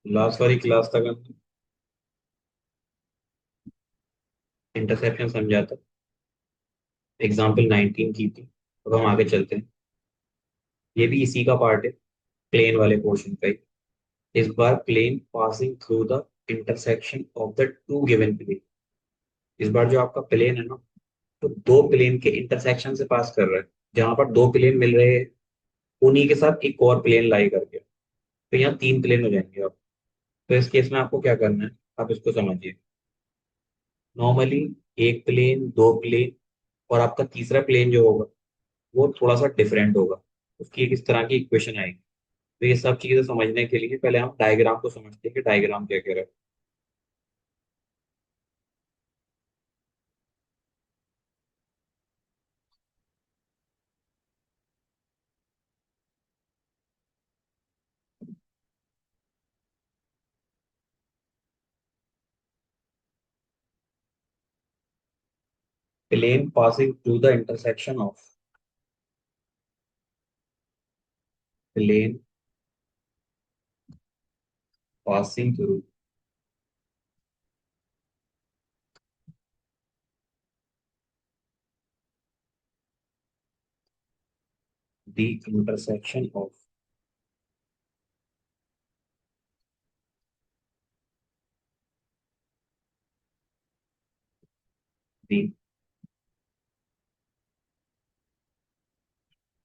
Last वाली class तक हम इंटरसेप्शन समझा था। एग्जाम्पल 19 की थी। अब हम आगे चलते हैं। ये भी इसी का पार्ट है, प्लेन वाले पोर्शन का ही। इस बार plane passing through the intersection of the two given plane. इस बार जो आपका प्लेन है ना, तो दो प्लेन के इंटरसेक्शन से पास कर रहा है। जहां पर दो प्लेन मिल रहे हैं, उन्हीं के साथ एक और प्लेन लाई करके, तो यहाँ तीन प्लेन हो जाएंगे आप। तो इस केस में आपको क्या करना है, आप इसको समझिए। नॉर्मली एक प्लेन, दो प्लेन, और आपका तीसरा प्लेन जो होगा वो थोड़ा सा डिफरेंट होगा। उसकी एक इस तरह की इक्वेशन आएगी। तो ये सब चीजें समझने के लिए पहले हम डायग्राम को समझते हैं कि डायग्राम क्या कह रहा है। Plane passing through the intersection of, plane passing through the intersection of the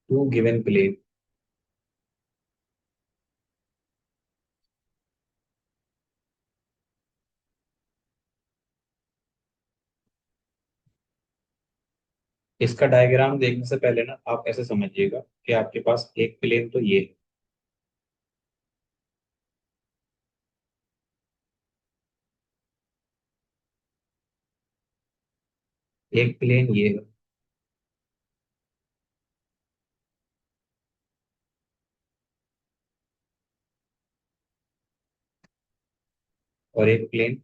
two given plane. इसका डायग्राम देखने से पहले ना आप ऐसे समझिएगा कि आपके पास एक प्लेन तो ये है, एक प्लेन ये है, और एक प्लेन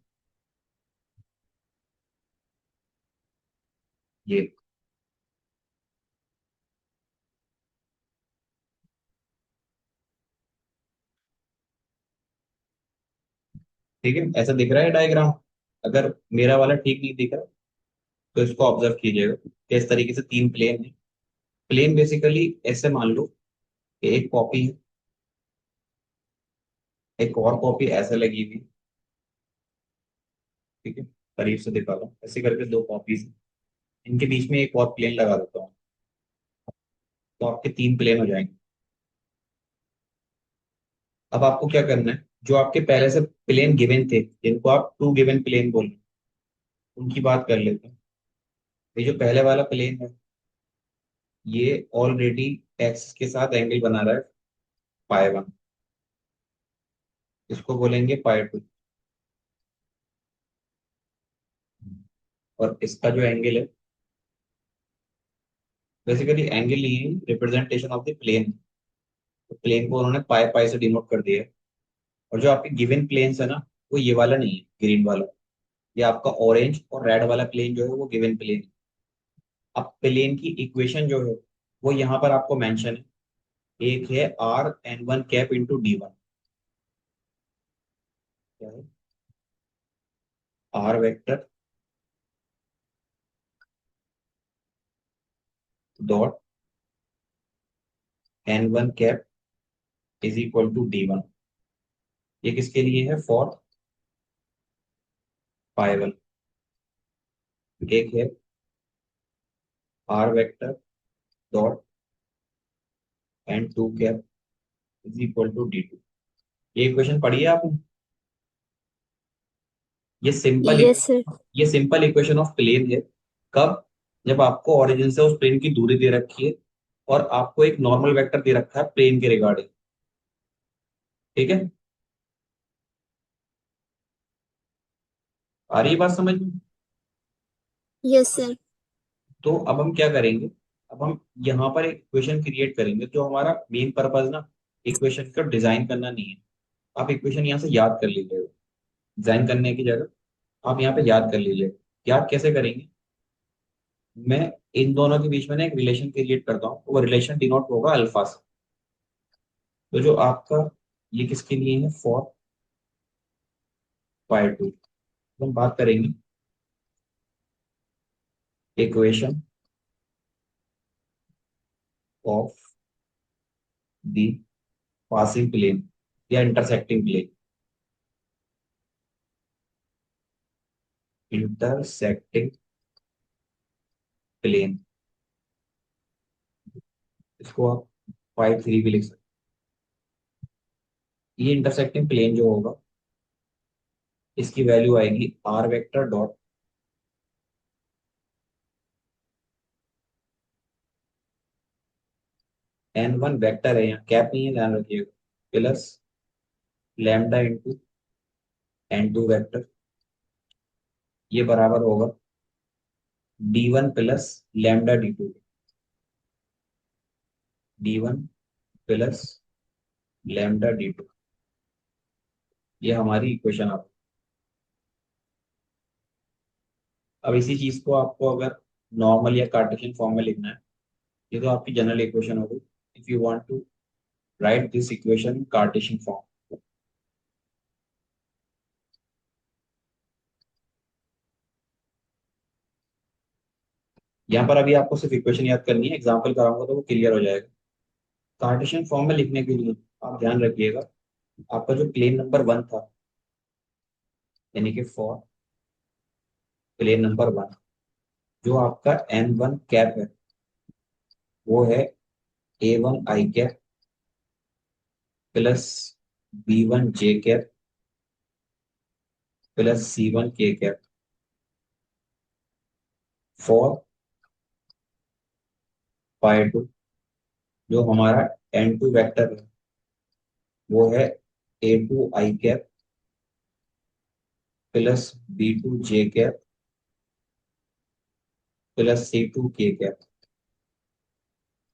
ये। ठीक है, ऐसा दिख रहा है डायग्राम? अगर मेरा वाला ठीक नहीं दिख रहा तो इसको ऑब्जर्व कीजिएगा कि इस तरीके से तीन प्लेन है। प्लेन बेसिकली ऐसे मान लो कि एक कॉपी है, एक और कॉपी ऐसे लगी हुई। ठीक है, करीब से दिखा रहा हूँ, ऐसे करके दो कॉपीज, इनके बीच में एक और प्लेन लगा देता हूँ, तो आपके तीन प्लेन हो जाएंगे। अब आपको क्या करना है, जो आपके पहले से प्लेन गिवन थे, जिनको आप टू गिवन प्लेन बोल रहे हैं, उनकी बात कर लेते हैं। ये जो पहले वाला प्लेन है, ये ऑलरेडी एक्स के साथ एंगल बना रहा है पाई वन। इसको बोलेंगे पाई टू। और इसका जो एंगल है, बेसिकली एंगल नहीं है, रिप्रेजेंटेशन ऑफ द प्लेन। तो प्लेन को उन्होंने पाई पाई से डिनोट कर दिया है। और जो आपके गिवन प्लेन्स है ना, वो ये वाला नहीं है, ग्रीन वाला। ये आपका ऑरेंज और रेड वाला प्लेन जो है वो गिवन प्लेन है। अब प्लेन की इक्वेशन जो है वो यहाँ पर आपको मेंशन है। एक है r n one cap into d one. क्या है? R vector dot n one cap is equal to d one. ये किसके लिए है? For pi one. एक है r vector dot n two cap is equal to d two. ये equation पढ़ी है आपने? ये सिंपल यस सर। ये सिंपल इक्वेशन ऑफ प्लेन है। कब? जब आपको ओरिजिन से उस प्लेन की दूरी दे रखी है, और आपको एक नॉर्मल वेक्टर दे रखा है प्लेन के रिगार्डिंग। ठीक है, आ रही है बात समझ में? Yes sir. तो अब हम क्या करेंगे, अब हम यहाँ पर एक इक्वेशन क्रिएट करेंगे। जो हमारा मेन पर्पज ना, इक्वेशन का डिजाइन करना नहीं है। आप इक्वेशन यहाँ से याद कर लीजिएगा, डिजाइन करने की जगह आप यहाँ पे याद कर लीजिएगा। याद कैसे करेंगे? मैं इन दोनों के बीच में ना एक रिलेशन क्रिएट करता हूँ, वो रिलेशन डिनोट होगा अल्फा से। तो जो आपका, ये किसके लिए है? For pi two. हम बात करेंगे equation of the passing plane या इंटरसेक्टिंग प्लेन। इंटरसेक्टिंग प्लेन, इसको आप फाइव थ्री भी लिख सकते हैं। ये इंटरसेक्टिंग प्लेन जो होगा, इसकी वैल्यू आएगी r vector dot n one vector है, यहाँ कैप नहीं है, ध्यान रखिएगा, plus lambda into n two vector, ये बराबर होगा d one plus lambda d two. D one plus lambda d two, ये हमारी इक्वेशन आ। अब इसी चीज को आपको अगर नॉर्मल या कार्टेशियन फॉर्म में लिखना है, ये तो आपकी जनरल इक्वेशन होगी। If you want to write this equation in Cartesian form, यहाँ पर अभी आपको सिर्फ इक्वेशन याद करनी है, एग्जांपल कराऊंगा तो वो क्लियर हो जाएगा। कार्टेशियन फॉर्म में लिखने के लिए आप ध्यान रखिएगा, आपका जो प्लेन नंबर वन था, यानी कि फॉर प्लेन नंबर वन, जो आपका एन वन कैप है, वो है a one i cap plus b one j cap plus c one k cap. For pi two, जो हमारा एन टू वैक्टर है, वो है a two i cap plus b two j cap plus c two k cap.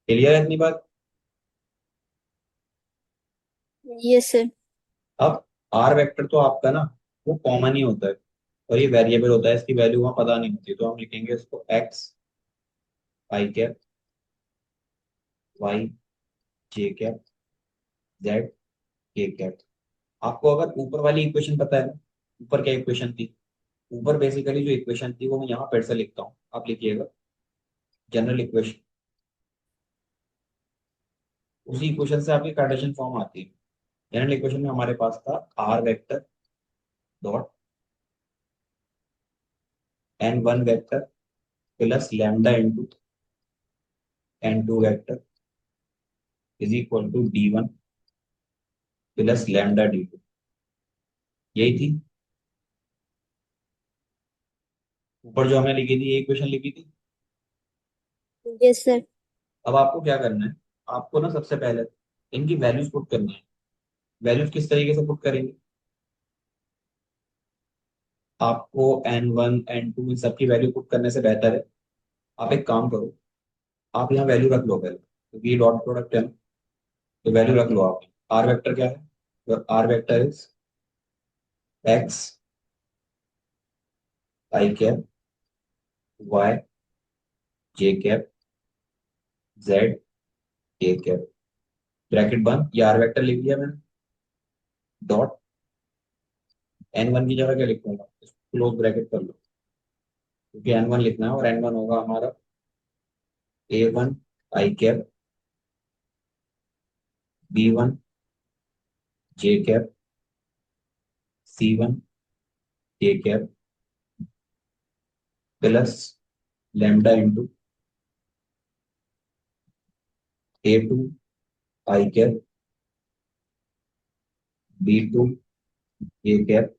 Clear है इतनी बात? Yes sir. अब r vector तो आपका ना, वो कॉमन ही होता है, और ये वेरिएबल होता है, इसकी वैल्यू वहां पता नहीं होती, तो हम लिखेंगे इसको x i cap y j cap z k cap. आपको अगर ऊपर वाली इक्वेशन पता है ना, ऊपर क्या इक्वेशन थी, ऊपर बेसिकली जो इक्वेशन थी वो मैं यहाँ फिर से लिखता हूँ, आप लिखिएगा जनरल इक्वेशन। उसी इक्वेशन से आपकी कार्टेशियन फॉर्म आती है। जनरल इक्वेशन में हमारे पास था r vector dot n one vector plus lambda into n two vector is equal to d one plus lambda d two, यही थी ऊपर जो हमने लिखी थी, ये इक्वेशन लिखी थी। Yes sir. अब आपको क्या करना है, आपको ना सबसे पहले इनकी वैल्यूज पुट करनी है। वैल्यूज किस तरीके से पुट करेंगे, आपको एन वन एन टू इन सबकी वैल्यू पुट करने से बेहतर है, आप एक काम करो, आप यहाँ वैल्यू रख लो पहले, क्योंकि ये डॉट प्रोडक्ट है ना, तो वैल्यू रख लो आप। आर वेक्टर क्या है, तो r vector is x i cap y j cap z k cap, bracket बंद, ये आर वेक्टर लिख दिया मैंने। डॉट एन वन की जगह क्या लिखूंगा, क्लोज ब्रैकेट कर लो, क्योंकि एन वन लिखना है, और एन वन होगा हमारा a one i cap b one j cap c one k cap plus lambda into a two i cap b two a cap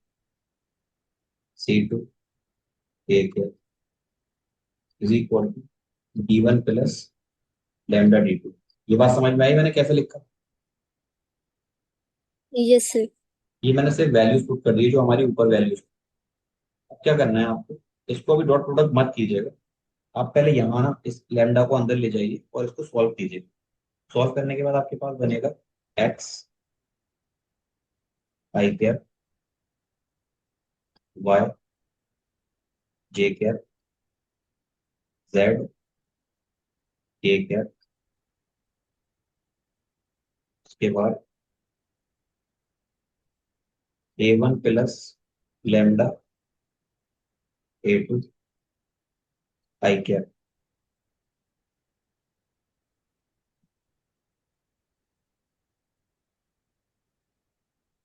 c two a cap is equal to d one plus lambda d two. ये बात समझ में आई मैंने कैसे लिखा? Yes sir. ये मैंने सिर्फ वैल्यूज पुट कर दी जो हमारी ऊपर वैल्यूज। अब क्या करना है आपको, इसको अभी डॉट प्रोडक्ट मत कीजिएगा, आप पहले यहाँ ना इस लैम्डा को अंदर ले जाइए और इसको सॉल्व कीजिए। सॉल्व करने के बाद आपके पास बनेगा x i cap y j cap z k cap, उसके बाद a one plus lambda A2 i cap.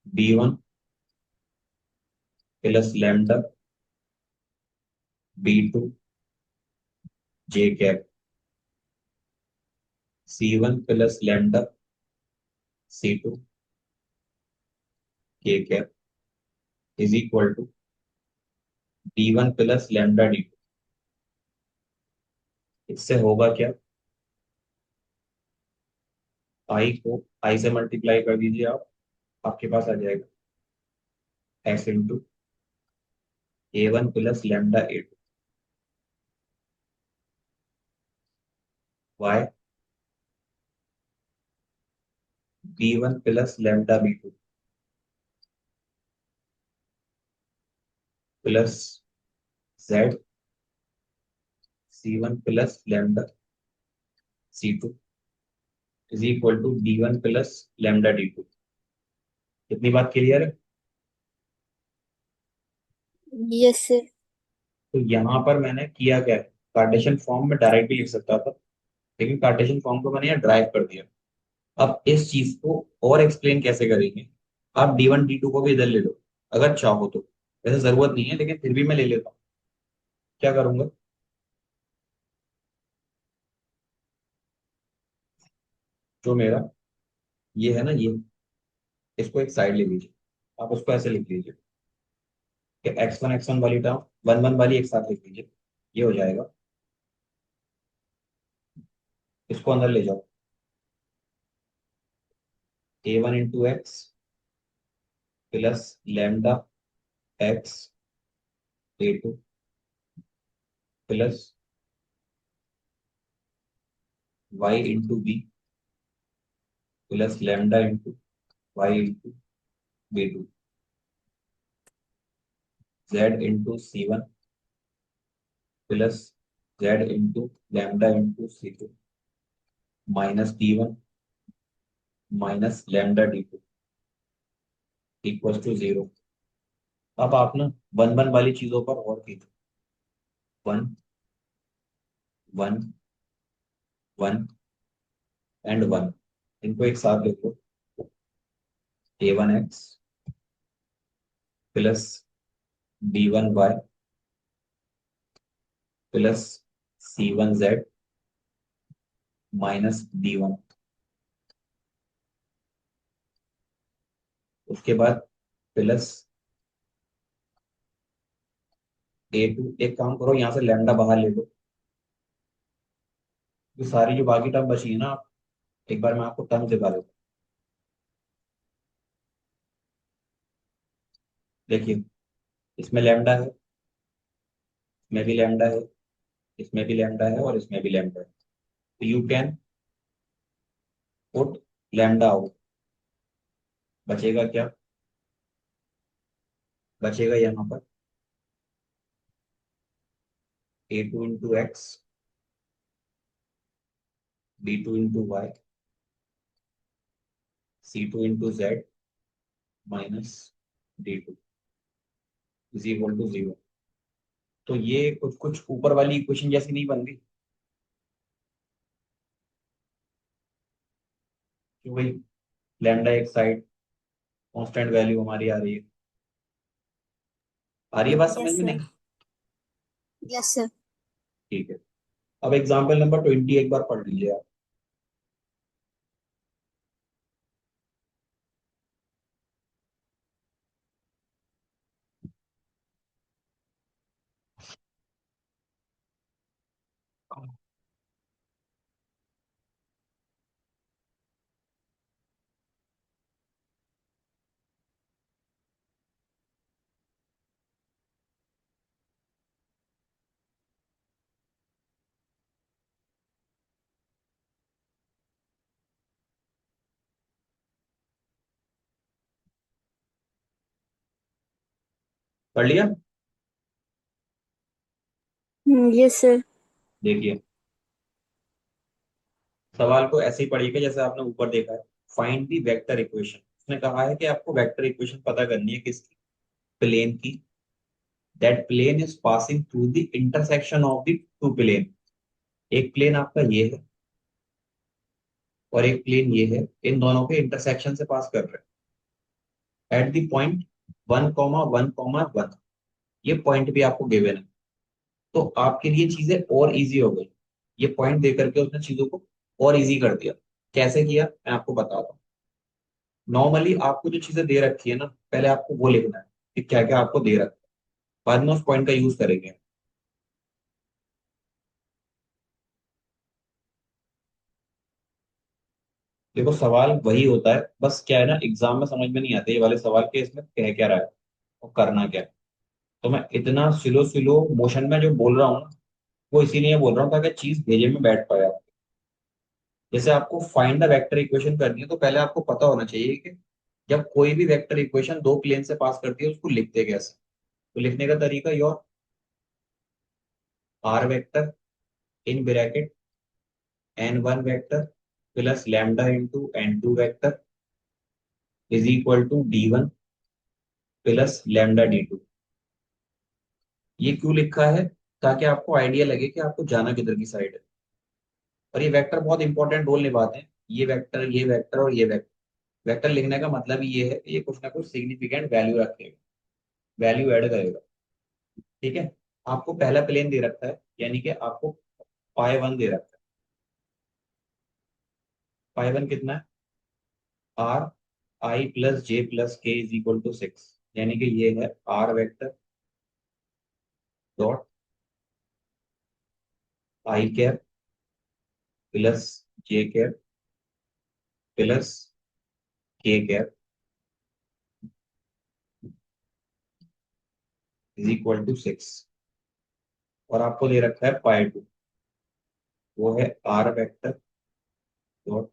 B1 plus lambda B2 j cap. C1 plus lambda C2 k cap is equal to D1 plus lambda D2। इससे होगा क्या? आई को आई से multiply कर दीजिए आप, आपके पास आ जाएगा S into A1 plus lambda A2 y B1 plus lambda B2 plus Z C1 plus lambda C2 is equal to D1 plus lambda D2। कितनी बात क्लियर है? Yes sir. तो यहाँ पर मैंने किया क्या है, कार्टेशियन फॉर्म में डायरेक्ट भी लिख सकता था, लेकिन कार्टेशियन फॉर्म को मैंने यहाँ ड्राइव कर दिया। अब इस चीज को और एक्सप्लेन कैसे करेंगे? आप D1 D2 को भी इधर ले लो अगर चाहो तो। वैसे जरूरत नहीं है, लेकिन फिर भी मैं ले लेता हूँ। क्या करूंगा? जो मेरा ये है ना, ये इसको एक साइड ले लीजिए। आप उसको ऐसे लिख लीजिए कि X1 वाली टर्म 1 1 वाली एक साथ लिख लीजिए। ये हो जाएगा। इसको अंदर ले जाओ। A1 into x plus lambda x A2 plus y into b plus lambda into y into B2 z into C1 plus z into lambda into C2 minus D1 minus lambda D2 equal to 0। अब आप ना 1 1 वाली चीजों पर और कीजिए। 1 1 1 and 1, इनको एक साथ लिखो। A1 x plus B1 y plus C1 z minus D1। उसके बाद प्लस A2। एक काम करो, यहाँ से लैम्डा बाहर ले लो। ये सारी जो बाकी टर्म बची है ना, एक बार मैं आपको टर्म दिखा देता हूँ। देखिए, इसमें लैम्डा है, इसमें भी लैम्डा है, इसमें भी लैम्डा है और इसमें भी लैम्डा है। तो you can put lambda out. बचेगा क्या? बचेगा यहाँ पर A2 into x B2 into y C2 into z minus D2 is equal to 0। तो ये कुछ कुछ ऊपर वाली इक्वेशन जैसी नहीं बन रही कि भाई लैम्डा एक साइड कांस्टेंट वैल्यू हमारी आ रही है। आ रही है बात समझ यस में? सर। नहीं? Yes sir. ठीक है। अब एग्जाम्पल नंबर 20 एक बार पढ़ लीजिए आप। पढ़ लिया? Yes sir. देखिए, सवाल को ऐसे ही पढ़िएगा जैसे आपने ऊपर देखा है। Find the vector equation. उसने कहा है कि आपको वेक्टर इक्वेशन पता करनी है किसकी? प्लेन की। That plane is passing through the intersection of the two plane. एक प्लेन आपका ये है और एक प्लेन ये है, इन दोनों के इंटरसेक्शन से पास कर रहे हैं एट द पॉइंट 1,1,1। ये पॉइंट भी आपको गिवन है, तो आपके लिए चीजें और इजी हो गई। ये पॉइंट दे करके उसने चीजों को और इजी कर दिया। कैसे किया मैं आपको बताता हूँ। नॉर्मली आपको जो चीजें दे रखी है ना, पहले आपको वो लिखना है कि क्या क्या आपको दे रखा है, बाद में उस पॉइंट का यूज करेंगे। देखो सवाल वही होता है, बस क्या है ना, एग्जाम में समझ में नहीं आते ये वाले सवाल के इसमें कह क्या रहा है और करना क्या है। तो मैं इतना स्लो स्लो मोशन में जो बोल रहा हूँ ना, वो इसीलिए बोल रहा हूँ ताकि चीज भेजे में बैठ पाए आप। जैसे आपको फाइंड द वेक्टर इक्वेशन करनी है, तो पहले आपको पता होना चाहिए कि जब कोई भी वेक्टर इक्वेशन दो प्लेन से पास करती है उसको लिखते कैसे। तो लिखने का तरीका your r vector in bracket n1 vector plus lambda into n2 vector is equal to d1 plus lambda d2। ये क्यों लिखा है? ताकि आपको आइडिया लगे कि आपको जाना किधर की साइड है। और ये वेक्टर बहुत इंपॉर्टेंट रोल निभाते हैं, ये वेक्टर और ये वेक्टर। वेक्टर लिखने का मतलब ही ये है कि ये कुछ ना कुछ सिग्निफिकेंट वैल्यू रखेगा, वैल्यू ऐड करेगा। ठीक है। आपको पहला प्लेन दे रखा है, यानी कि आपको पाई 1 दे रखा है। पाई 1 कितना है? R i plus j plus k is equal to 6। यानी कि ये है r vector dot i cap plus j cap plus k cap is equal to 6। और आपको दे रखा है पाई 2, वो है r vector dot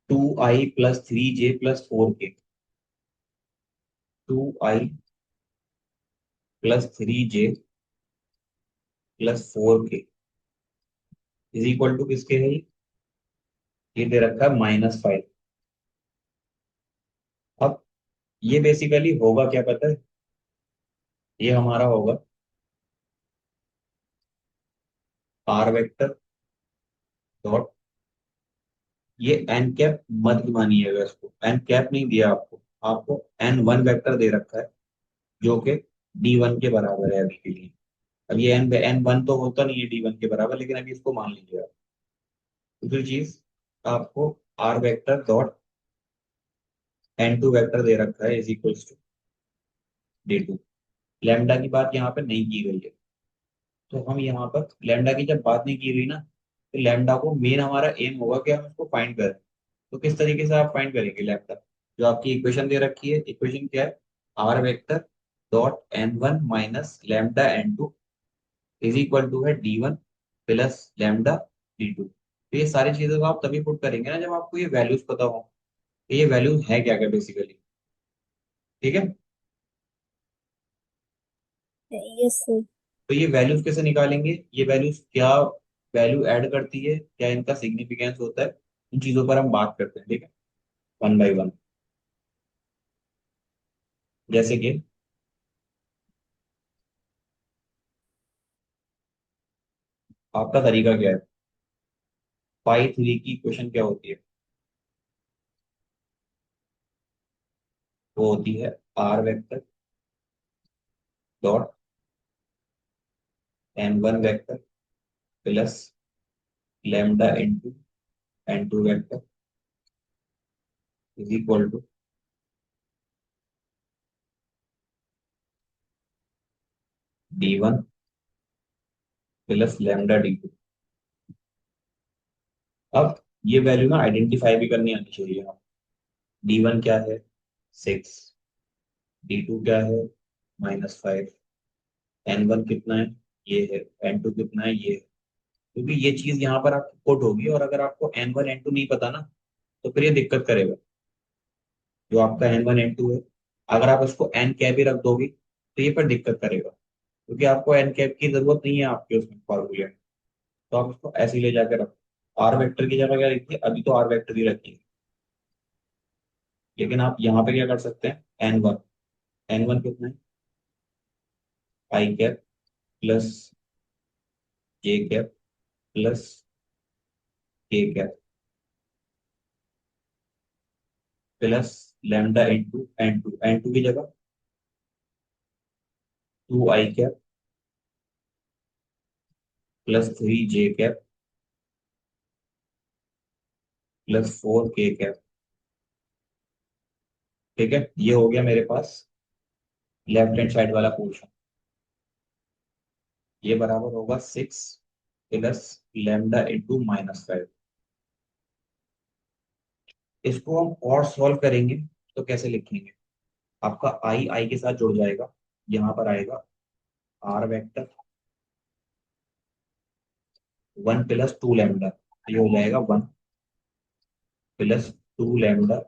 2i + 3j + 4k। 2i + 3j + 4k is equal to किसके है ये दे रखा है -5। अब ये बेसिकली होगा क्या पता है? ये हमारा होगा आर वेक्टर डॉट, ये एन कैप मत मानिएगा, इसको एन कैप नहीं दिया आपको, आपको n1 वेक्टर दे रखा है जो कि d1 के बराबर है अभी के लिए। अब ये n1 तो होता नहीं है d1 के बराबर, लेकिन अभी इसको मान लीजिए आप। दूसरी चीज, आपको r vector dot n2 vector दे रखा है is equals to d2। Lambda की बात यहाँ पे नहीं की गई है, तो हम यहाँ पर लैम्डा की जब बात नहीं की गई ना, तो लैम्डा को मेन हमारा एम होगा कि हम इसको फाइंड करें। तो किस तरीके से आप फाइंड करेंगे लैम्डा? जो आपकी इक्वेशन दे रखी है, इक्वेशन क्या है? R vector dot n1 minus lambda n2 is equal to है d1 प्लस लैम्डा d2। तो ये सारी चीजें तो आप तभी पुट करेंगे ना जब आपको ये वैल्यूज पता हो कि ये वैल्यूज है क्या क्या बेसिकली। ठीक है। Yes sir. तो ये वैल्यूज कैसे निकालेंगे, ये वैल्यूज क्या वैल्यू ऐड करती है, क्या इनका सिग्निफिकेंस होता है, इन चीजों पर हम बात करते हैं। ठीक है, वन बाय वन। जैसे कि आपका तरीका क्या है? पाई 3 की इक्वेशन क्या होती है? वो होती है r vector dot n1 vector plus lambda into n2 vector is equal to d1 plus lambda d2। अब ये वैल्यू ना आइडेंटिफाई भी करनी आनी चाहिए। आप d1 क्या है? 6। d2 क्या है? -5। n1 कितना है? ये है। n2 कितना है? ये है। क्योंकि ये चीज यहाँ पर आपकी कोट होगी, और अगर आपको n1 n2 नहीं पता ना, तो फिर ये दिक्कत करेगा। जो आपका n1 n2 है, अगर आप इसको n कैप ही रख दोगे तो ये पर दिक्कत करेगा, क्योंकि आपको n कैप की जरूरत नहीं है आपके उसमें फॉर्मूले में। तो आप इसको ऐसे ही ले जाकर रखो। आर वेक्टर की जगह क्या लिखिए, अभी तो आर वेक्टर ही रखिए, लेकिन आप यहाँ पे क्या कर सकते हैं? n1 N1 कितना है? आई cap plus j cap plus k cap plus lambda into N2, N2 की जगह 2 आई कैप प्लस 3 जे कैप प्लस 4 के कैप। ठीक है, ये हो गया मेरे पास लेफ्ट हैंड साइड वाला पोर्शन। ये बराबर होगा 6 प्लस लैम्डा इंटू -5। इसको हम और सॉल्व करेंगे तो कैसे लिखेंगे? आपका आई आई के साथ जुड़ जाएगा, यहाँ पर आएगा आर वेक्टर 1 + 2 लैम्डा। ये हो जाएगा 1 + 2 लैम्डा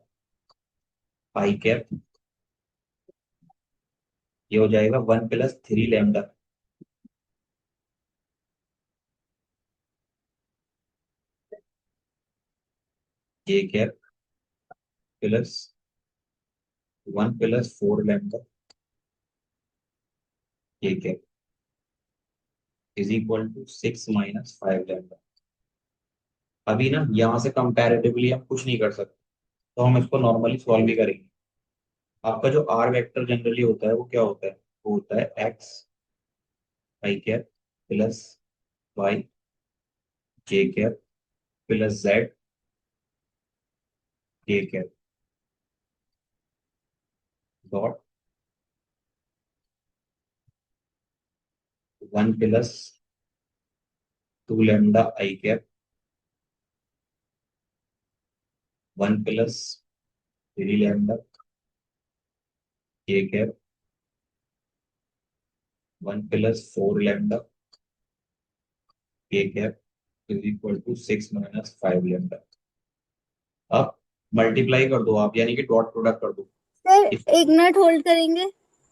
आई कैप। ये हो जाएगा 1 + 3 lambda j cap plus 1 + 4 lambda j cap is equal to 6 - 5 lambda. अभी ना यहाँ से कंपैरेटिवली हम कुछ नहीं कर सकते, तो हम इसको नॉर्मली सॉल्व भी करेंगे। आपका जो आर वेक्टर जनरली होता है वो क्या होता है? वो होता है x i cap plus y j cap plus z k cap dot 1 + 2 lambda i cap 1 + 3 lambda k cap 1 + 4 lambda k cap is equal to 6 - 5 lambda. अब मल्टीप्लाई कर दो आप, यानी कि डॉट प्रोडक्ट कर दो सर इस। 1 मिनट होल्ड करेंगे।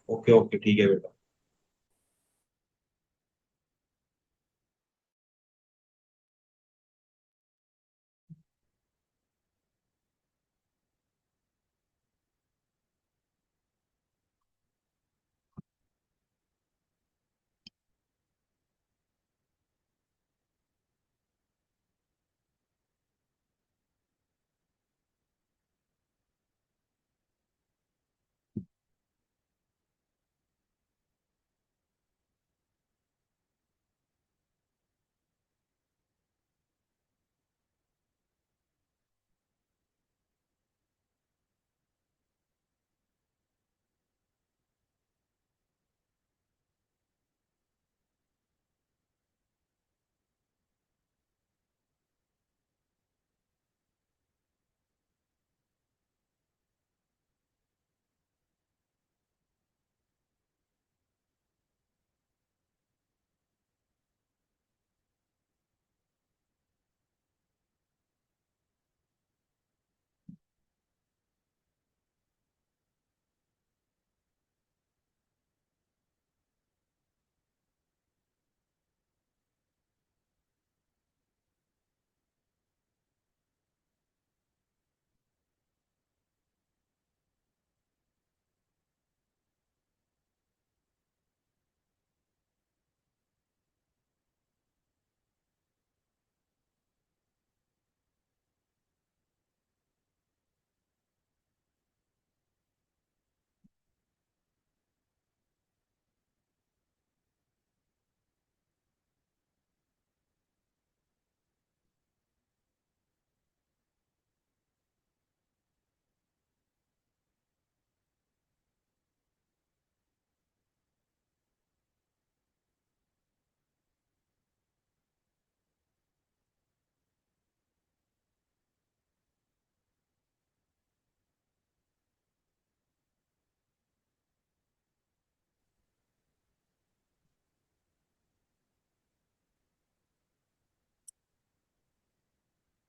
ओके ओके ठीक है बेटा।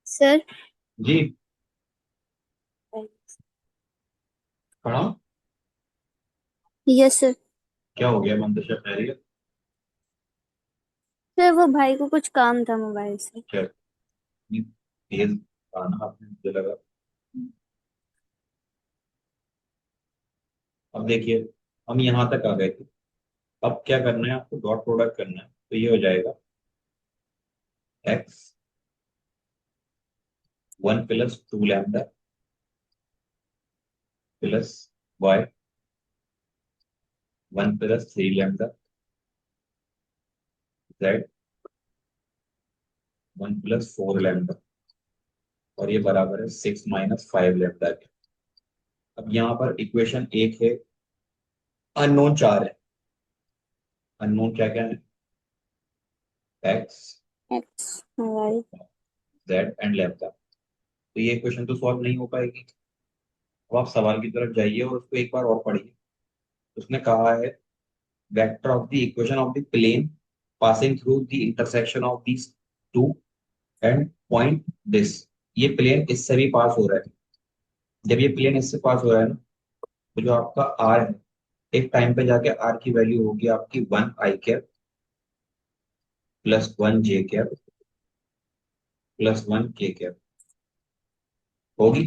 सर। जी खड़ा हूँ। Yes sir. क्या हो गया मंतशा, खैरियत? सर वो भाई को कुछ काम था मोबाइल से। क्या इतनी तेज गाना आपने, मुझे लगा। अब देखिए, हम यहाँ तक आ गए थे। अब क्या करना है आपको, डॉट प्रोडक्ट करना है, तो ये हो जाएगा x 1 + 2 lambda plus y 1 + 3 lambda z 1 + 4 lambda, और ये बराबर है 6 - 5 लैम्डा के। अब यहाँ पर इक्वेशन एक है, अननोन चार है। अननोन क्या क्या है, x, x y. Z and lambda. तो ये इक्वेशन तो सॉल्व नहीं हो पाएगी। अब आप सवाल की तरफ जाइए और उसको एक बार और पढ़िए। उसने कहा है vector of the equation of the plane passing through the intersection of these two and point this. ये प्लेन इससे भी पास हो रहा है। जब ये प्लेन इससे पास हो रहा है ना, तो जो आपका आर है, एक टाइम पे जाके आर की वैल्यू होगी आपकी 1 i cap +1 j cap +1 k cap होगी।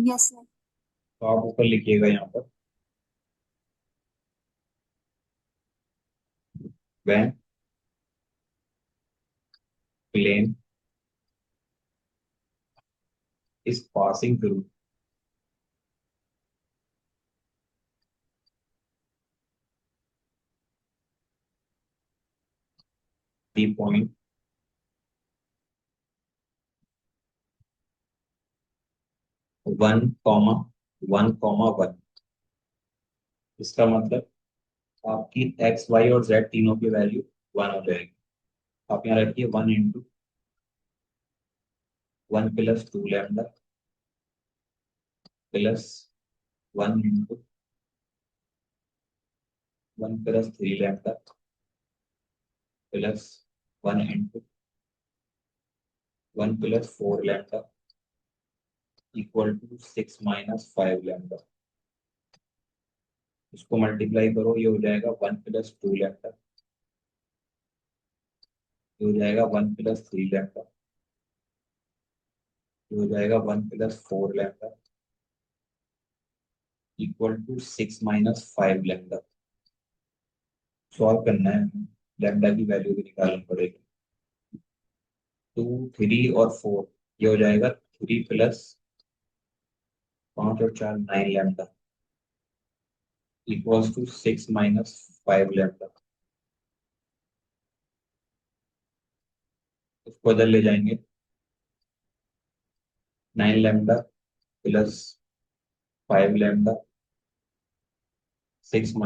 Yes sir. तो आप ऊपर लिखिएगा यहाँ पर, when plane is passing through the point 1, 1, 1। इसका मतलब आपकी एक्स वाई और जेड तीनों की वैल्यू 1 हो जाएगी। आप यहाँ रखिए 1 × 1 + 2 लैम्डा +1 × 1 + 3 लैम्डा +1 × 1 + 4 लैम्डा = 6 - 5 लैम्डा। इसको मल्टीप्लाई करो, ये हो जाएगा 1 + 2 लैम्डा, ये हो जाएगा 1 + 3 लैम्डा, ये हो जाएगा 1 + 4 लैम्डा = 6 - 5 लैम्डा। सॉल्व करना है, लैम्डा की वैल्यू भी निकालनी पड़ेगी। 2, 3 और 4, ये हो जाएगा 3 + 5 और 4 9 लैम्डा = 6 - 5 लैम्डा। उसको इधर ले जाएंगे, 9 लैम्डा +5 लैम्डा 6 -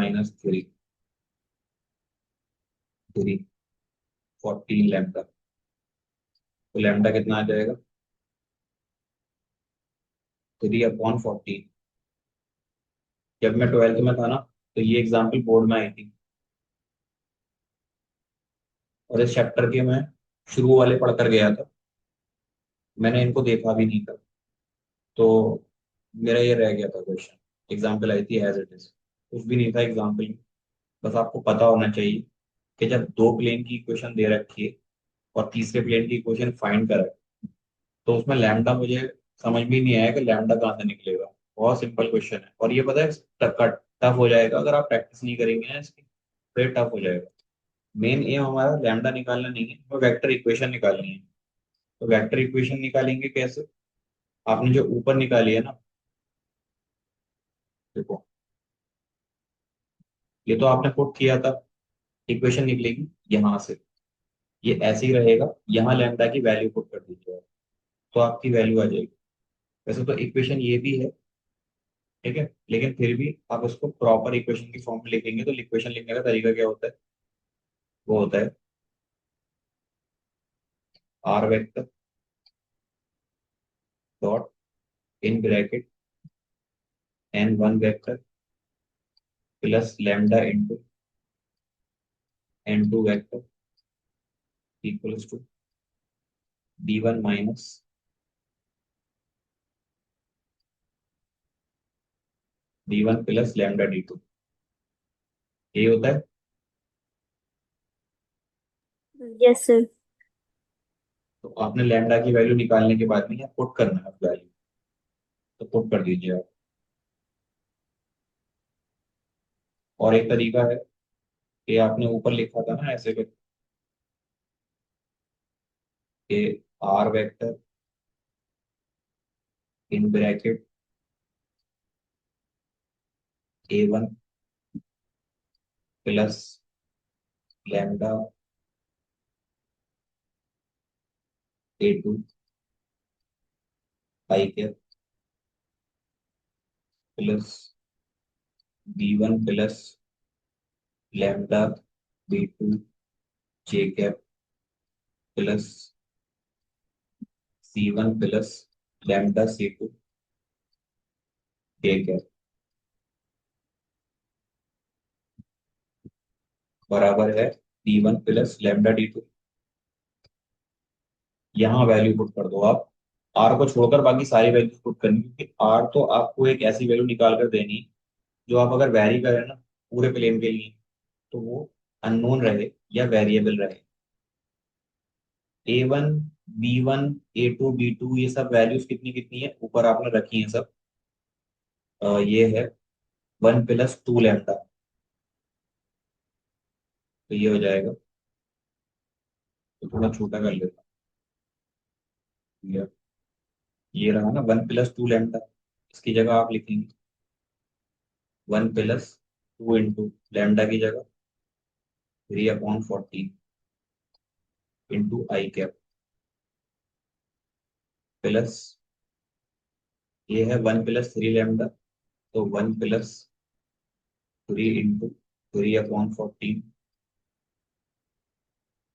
3, 14 लैम्डा। तो लैम्डा कितना आ जाएगा, 3/14। जब मैं 12th में था ना, तो ये एग्जाम्पल बोर्ड में आई थी, और इस चैप्टर के मैं शुरू वाले पढ़कर गया था, मैंने इनको देखा भी नहीं था। तो मेरा ये रह गया था क्वेश्चन, एग्जाम्पल आई थी एज इट इज, कुछ भी नहीं था एग्जाम्पल में। बस आपको पता होना चाहिए कि जब दो प्लेन की इक्वेशन दे रखी है और तीसरे प्लेन की इक्वेशन फाइंड करा है, तो उसमें लैम्डा मुझे समझ में ही नहीं आया कि लैम्डा कहाँ से निकलेगा। बहुत सिंपल क्वेश्चन है, और ये पता है टफ हो जाएगा अगर आप प्रैक्टिस नहीं करेंगे ना इसकी, फिर टफ हो जाएगा। मेन एम हमारा लैम्डा निकालना नहीं है, हमें वेक्टर इक्वेशन निकालनी है। तो वेक्टर इक्वेशन निकालेंगे कैसे, आपने जो ऊपर निकाली है ना, देखो ये तो आपने पुट किया था, इक्वेशन निकलेगी यहाँ से, ये ऐसे ही रहेगा, यहाँ लैम्डा की वैल्यू पुट कर दीजिए, तो आपकी वैल्यू आ जाएगी। वैसे तो इक्वेशन ये भी है, ठीक है, लेकिन फिर भी आप उसको प्रॉपर इक्वेशन की फॉर्म में लिखेंगे, तो इक्वेशन लिखने का तरीका क्या होता है, वो होता है r vector dot in bracket n1 vector plus lambda into n2 vector equals to d1 minus d1 plus lambda d2। ये होता है। Yes sir. तो आपने लैम्डा की वैल्यू निकालने के बाद में यहाँ पुट करना है वैल्यू, तो पुट कर दीजिए आप। और एक तरीका है कि आपने ऊपर लिखा था ना ऐसे कि r vector in bracket A1 plus lambda A2 i cap plus B1 plus lambda B2 j cap plus C1 plus lambda C2 k cap बराबर है B1 प्लस लैम्डा D2। यहाँ वैल्यू पुट कर दो आप। आर को छोड़कर बाकी सारी वैल्यू पुट करनी, क्योंकि आर तो आपको एक ऐसी वैल्यू निकाल कर देनी है जो आप अगर वैरी करें ना पूरे प्लेन के लिए तो वो अननोन रहे या वेरिएबल रहे। A1 B1 A2 B2 ये सब वैल्यूज कितनी कितनी है ऊपर आपने रखी है सब। ये है 1 + 2 लैम्डा, तो ये हो जाएगा। तो थोड़ा छोटा कर लेता हूँ ये रहा ना 1 + 2 लैम्डा। इसकी जगह आप लिखेंगे 1 + 2 इंटू लैम्डा की जगह 3/14 इंटू आई कैप प्लस ये है 1 + 3 लैम्डा, तो 1 + 3 इंटू 3/14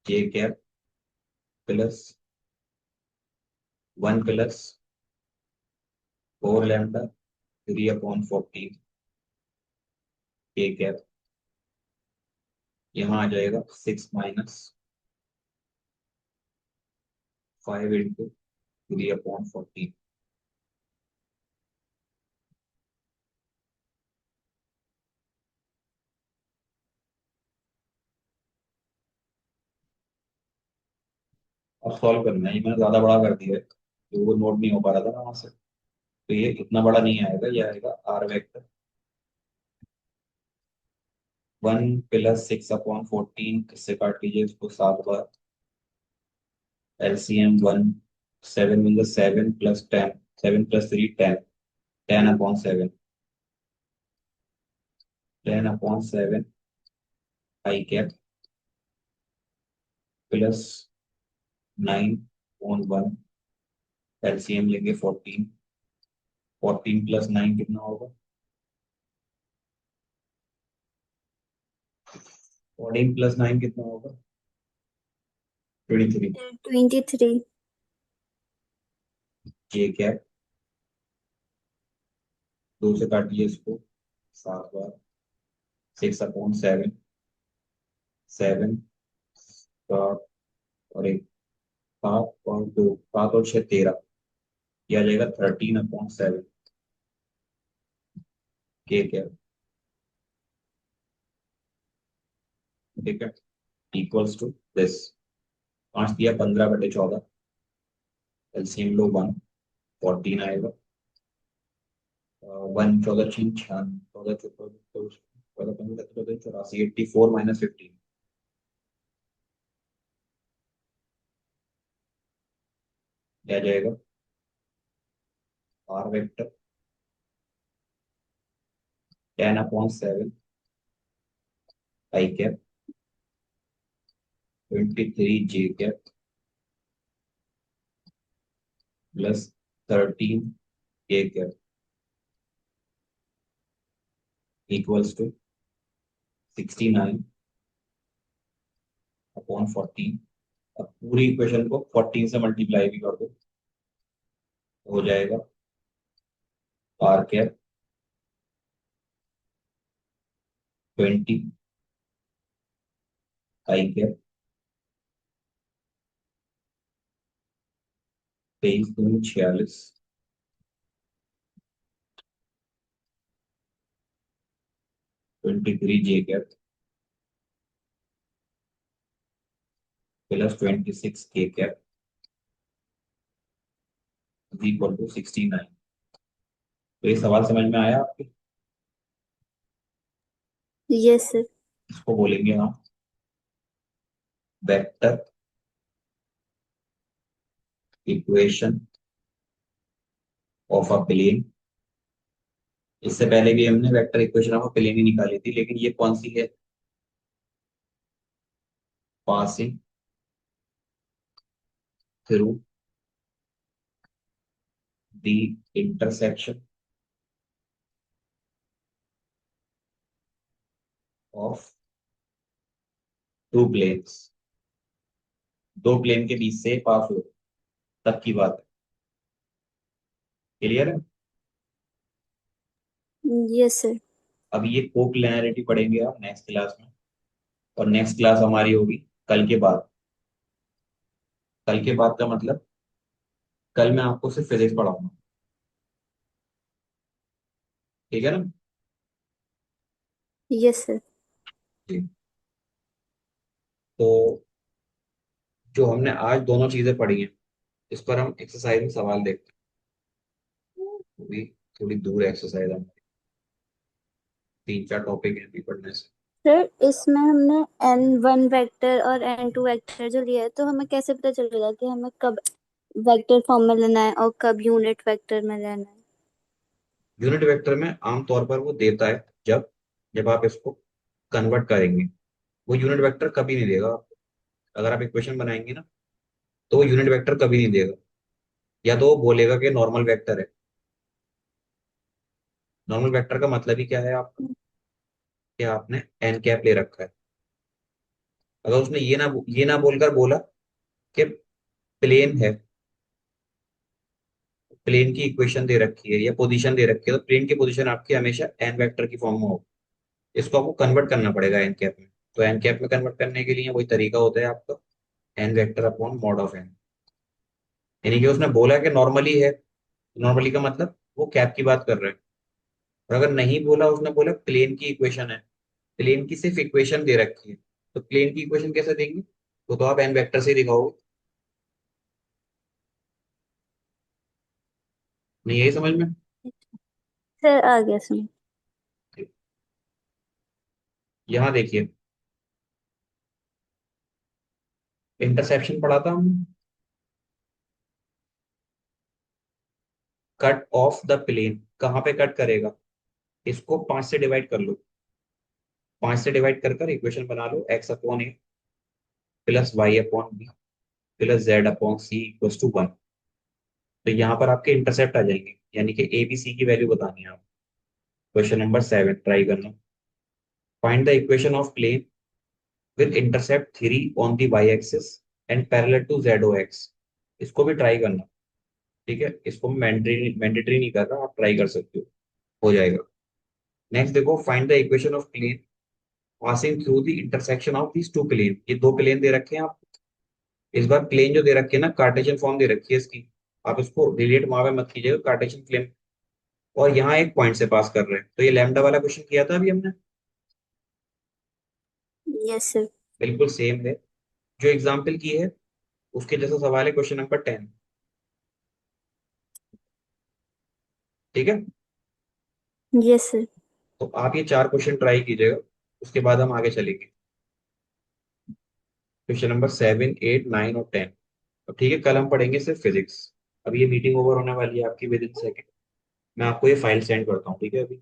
जे कैप प्लस 1 + 4 लैम्डा 3/14 के कैप। यहाँ आ जाएगा 6 - 5 इंटू 3/14। अब सॉल्व करना है, ये मैंने ज्यादा बड़ा कर दिया है तो वो नोट नहीं हो पा रहा था ना वहां से। तो ये इतना बड़ा नहीं आएगा, ये आएगा आर वेक्टर 1 + 6/14। इससे काट लीजिए इसको 7 बार। LCM 1, 7 × 7 + 10, 7 + 3 10, 10/7, 10/7 i cap plus 9/1। LCM लेंगे 14, 14 + 9 कितना होगा? 14 + 9 कितना होगा? 23। 23। जे कैप 2 से काटिए इसको 7 बार। 6/7, 7 का और एक 7 और 2, 7 और 6 13, यह आ जाएगा 13/7 के कैप। ठीक है, इक्वल्स टू दिस। 5 × 15 / 14। एलसीएम लो 1, 14 आएगा। 1 × 14 = 14, 14 × 14 = 84 - 15 क्या जाएगा? R vector 10/7 i cap 23 j cap plus 13 k cap equals to 69/14। अब पूरी इक्वेशन को 14 से मल्टीप्लाई भी कर दो तो हो जाएगा r cap 20 i cap 23 × 2 = 46 23 j cap plus 26 k cap equal to 69। तो ये सवाल समझ में आया आपके? Yes sir. इसको बोलेंगे हम vector equation of a plane. इससे पहले भी हमने vector equation of a plane ही निकाली थी, लेकिन ये कौन सी है? Passing through the intersection of two planes. दो प्लेन के बीच से पास हो, तब की बात है। क्लियर है? Yes sir. अब ये कोप्लेनरिटी पढ़ेंगे आप नेक्स्ट क्लास में, और नेक्स्ट क्लास हमारी होगी कल के बाद। कल के बाद का मतलब कल मैं आपको सिर्फ फिजिक्स पढ़ाऊंगा। ठीक है ना? Yes sir. जी। तो जो हमने आज दोनों चीजें पढ़ी हैं, इस पर हम एक्सरसाइज में सवाल देखते हैं। वो भी थोड़ी दूर एक्सरसाइज है, 3 4 टॉपिक हैं अभी पढ़ने से। सर इसमें हमने n1 वेक्टर और n2 वेक्टर जो लिया है, तो हमें कैसे पता चलेगा कि हमें कब वेक्टर फॉर्म में लेना है और कब यूनिट वेक्टर में लेना है? यूनिट वेक्टर में आमतौर पर वो देता है जब जब आप इसको कन्वर्ट करेंगे। वो यूनिट वेक्टर कभी नहीं देगा आपको। अगर आप इक्वेशन बनाएंगे ना, तो वो यूनिट वेक्टर कभी नहीं देगा। या तो वो बोलेगा कि नॉर्मल वेक्टर है। नॉर्मल वेक्टर का मतलब ही क्या है आपका? कि आपने एन कैप ले रखा है। अगर उसने ये ना बोलकर बोला कि प्लेन है, प्लेन की इक्वेशन दे रखी है या पोजीशन दे रखी है, तो प्लेन की पोजीशन आपकी हमेशा एन वेक्टर की फॉर्म में होगी। इसको आपको कन्वर्ट करना पड़ेगा एन कैप में। तो एन कैप में कन्वर्ट करने के लिए वही तरीका होता है आपका, n vector upon mod of n. यानी कि उसने बोला कि नॉर्मली है, नॉर्मली का मतलब वो कैप की बात कर रहे हैं। और अगर नहीं बोला, उसने बोला प्लेन की इक्वेशन है, प्लेन की सिर्फ इक्वेशन दे रखी है, तो प्लेन की इक्वेशन कैसे देंगे? तो आप एन वेक्टर से ही दिखाओगे। नहीं, यही समझ में? सर आ गया समझ। यहाँ देखिए, इंटरसेप्शन पढ़ा था हमने। कट ऑफ द प्लेन कहाँ पे कट करेगा? इसको 5 से डिवाइड कर लो। 5 से डिवाइड कर कर इक्वेशन बना लो, x upon a plus y upon b plus z upon c equal to 1। तो यहाँ पर आपके इंटरसेप्ट आ जाएंगे, यानी कि ए बी सी की वैल्यू बतानी है आप। क्वेश्चन नंबर 7 ट्राई करना। Find the equation of plane with intercept 3 on the y axis and parallel to z o x. इसको भी ट्राई करना। ठीक है, इसको मैंडेटरी नहीं कर रहा, आप ट्राई कर सकते हो जाएगा। नेक्स्ट देखो, find the equation of plane passing through the intersection of these two plane. ये दो प्लेन दे रखे हैं आप। इस बार प्लेन जो दे रखी है ना, कार्टेशियन फॉर्म दे रखी है इसकी। आप इसको रिलेट वहां पे मत कीजिएगा, कार्टेशियन प्लेन। और यहाँ एक पॉइंट से पास कर रहे हैं, तो ये लैम्डा वाला क्वेश्चन किया था अभी हमने। Yes sir. बिल्कुल सेम है जो एग्जाम्पल की है, उसके जैसा सवाल है क्वेश्चन नंबर 10। ठीक है? Yes sir. तो आप ये 4 क्वेश्चन ट्राई कीजिएगा, उसके बाद हम आगे चलेंगे। क्वेश्चन नंबर 7 8 9 और 10। तो ठीक है, कल हम पढ़ेंगे सिर्फ फिजिक्स। अभी ये मीटिंग ओवर होने वाली है आपकी विद इन सेकेंड। मैं आपको ये फाइल सेंड करता हूँ, ठीक है अभी।